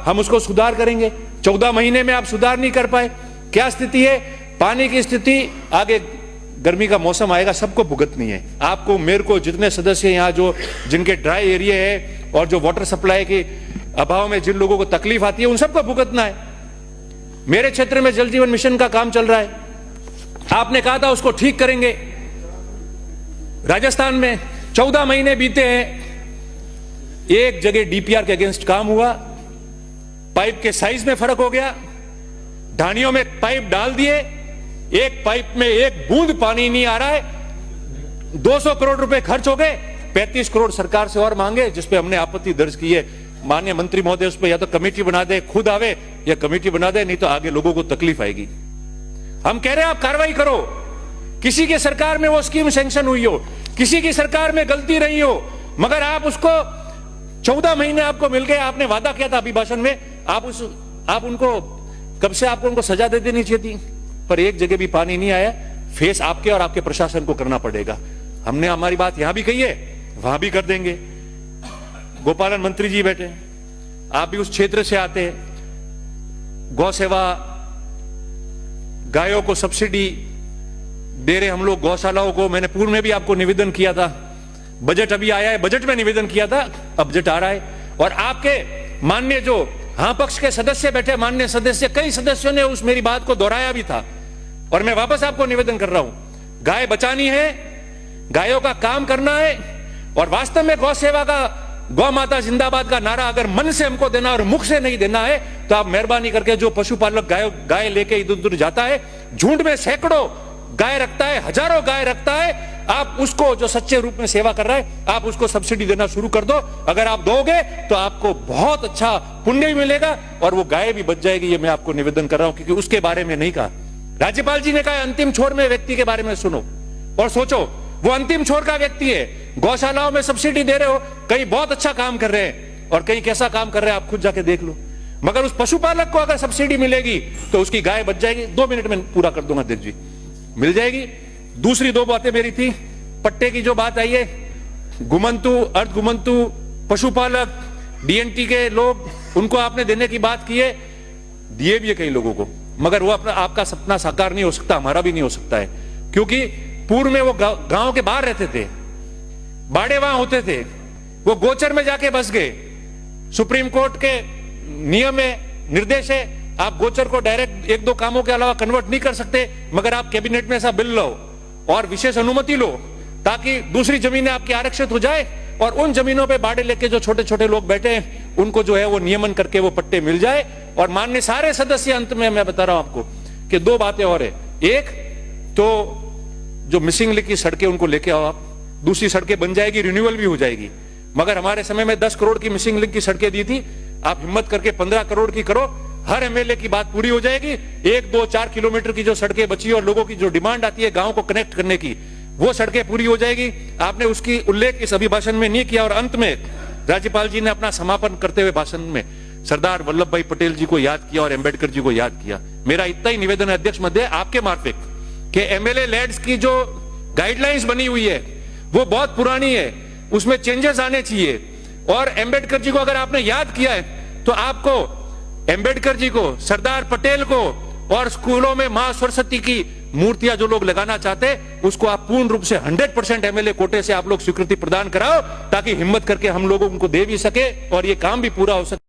हम उसको सुधार करेंगे। 14 महीने में आप सुधार नहीं कर पाए, क्या स्थिति है पानी की स्थिति? आगे गर्मी का मौसम आएगा, सबको भुगतनी है, आपको, मेरे को, जितने सदस्य यहाँ जो जिनके ड्राई एरिया है और जो वाटर सप्लाई के अभाव में जिन लोगों को तकलीफ आती है उन सबको भुगतना है। मेरे क्षेत्र में जल जीवन मिशन का काम चल रहा है, आपने कहा था उसको ठीक करेंगे। राजस्थान में 14 महीने बीते हैं, एक जगह डीपीआर के अगेंस्ट काम हुआ, पाइप के साइज में फर्क हो गया, ढानियों में पाइप डाल दिए, एक पाइप में एक बूंद पानी नहीं आ रहा है, 200 करोड़ रुपए खर्च हो गए, 35 करोड़ सरकार से और मांगे, जिसपे हमने आपत्ति दर्ज की है। माननीय मंत्री महोदय उस पर या तो कमेटी बना दे, खुद आवे, या कमेटी बना दे, नहीं तो आगे लोगों को तकलीफ आएगी। हम कह रहे हैं आप कार्रवाई करो, किसी की सरकार में वो स्कीम सैंक्शन हुई हो, किसी की सरकार में गलती रही हो, मगर आप उसको 14 महीने आपको मिल गए, आपने वादा किया था अभिभाषण में, आप उनको कब से आपको उनको सजा दे देनी चाहिए थी, पर एक जगह भी पानी नहीं आया। फेस आपके और आपके प्रशासन को करना पड़ेगा। हमने हमारी बात यहां भी कही है, वहां भी कर देंगे। गोपालन मंत्री जी बैठे, आप भी उस क्षेत्र से आते हैं, गौ सेवा, गायों को सब्सिडी दे रहे हम लोग, गौशालाओं को। मैंने पूर्व में भी आपको निवेदन किया था, बजट अभी आया है, बजट में निवेदन किया था, अब बजट आ रहा है, और आपके माननीय जो हाँ पक्ष के सदस्य बैठे, माननीय सदस्य, कई सदस्यों ने उस मेरी बात को दोहराया भी था, और मैं वापस आपको निवेदन कर रहा हूं, गाय बचानी है, गायों का काम करना है, और वास्तव में गौ सेवा का, गौ माता जिंदाबाद का नारा अगर मन से हमको देना और मुख से नहीं देना है, तो आप मेहरबानी करके, जो पशुपालक गाय लेके इधर उधर जाता है, झुंड में सैकड़ों गाय रखता है, हजारों गाय रखता है, आप उसको, जो सच्चे रूप में सेवा कर रहा है, आप उसको सब्सिडी देना शुरू कर दो। अगर आप दोगे तो आपको बहुत अच्छा पुण्य भी मिलेगा और वो गाय भी बच जाएगी। ये मैं आपको निवेदन कर रहा हूं, क्योंकि उसके बारे में नहीं कहा। राज्यपाल जी ने कहा अंतिम छोर में व्यक्ति के बारे में सुनो और सोचो, वो अंतिम छोर का व्यक्ति है। गौशालाओं में सब्सिडी दे रहे हो, कहीं बहुत अच्छा काम कर रहे हैं और कहीं कैसा काम कर रहे हैं आप खुद जाके देख लो, मगर उस पशुपालक को अगर सब्सिडी मिलेगी तो उसकी गाय बच जाएगी। 2 मिनट में पूरा कर दूंगा अध्यक्ष जी, मिल जाएगी। दूसरी 2 बातें मेरी थी, पट्टे की जो बात आई है, घुमंतु, अर्ध घुमंतु पशुपालक, डीएनटी के लोग, उनको आपने देने की बात की है, दिए भी है कई लोगों को, मगर वो अपना, आपका सपना साकार नहीं हो सकता, हमारा भी नहीं हो सकता है, क्योंकि पूर्व में वो गांव के बाहर रहते थे, बाड़े वहां होते थे, वो गोचर में जाके बस गए। सुप्रीम कोर्ट के नियम है, निर्देश है, आप गोचर को डायरेक्ट 1-2 कामों के अलावा कन्वर्ट नहीं कर सकते, मगर आप कैबिनेट में ऐसा बिल लो और विशेष अनुमति लो, ताकि दूसरी जमीनें आपकी आरक्षित हो जाए और उन जमीनों पे बाड़े लेके जो छोटे छोटे लोग बैठे हैं उनको जो है वो नियमन करके वो पट्टे मिल जाए। और माननीय सारे सदस्य, अंत में मैं बता रहा हूं आपको कि 2 बातें और है। एक तो जो मिसिंग लिंक की सड़कें उनको लेके आओ आप, दूसरी सड़कें बन जाएगी, रिन्यूअल भी हो जाएगी। मगर हमारे समय में 10 करोड़ की मिसिंग लिंक की सड़कें दी थी, आप हिम्मत करके 15 करोड़ की करो, हर एमएलए की बात पूरी हो जाएगी। 1, 2, 4 किलोमीटर की जो सड़कें बची और लोगों की जो डिमांड आती है गांव को कनेक्ट करने की, वो सड़कें पूरी हो जाएगी। आपने उसकी उल्लेख इस अभिभाषण में नहीं किया। और अंत में राज्यपाल जी ने अपना समापन करते हुए भाषण में सरदार वल्लभ भाई पटेल जी को याद किया और अंबेडकर जी को याद किया। मेरा इतना ही निवेदन है अध्यक्ष महोदय आपके मार्फत कि एमएलए लैड्स की जो गाइडलाइंस बनी हुई है वो बहुत पुरानी है, उसमें चेंजेस आने चाहिए। और अंबेडकर जी को अगर आपने याद किया है तो आपको अंबेडकर जी को, सरदार पटेल को, और स्कूलों में मां सरस्वती की मूर्तियां जो लोग लगाना चाहते हैं उसको आप पूर्ण रूप से 100% एमएलए कोटे से आप लोग स्वीकृति प्रदान कराओ, ताकि हिम्मत करके हम लोगों को दे भी सके और ये काम भी पूरा हो सके।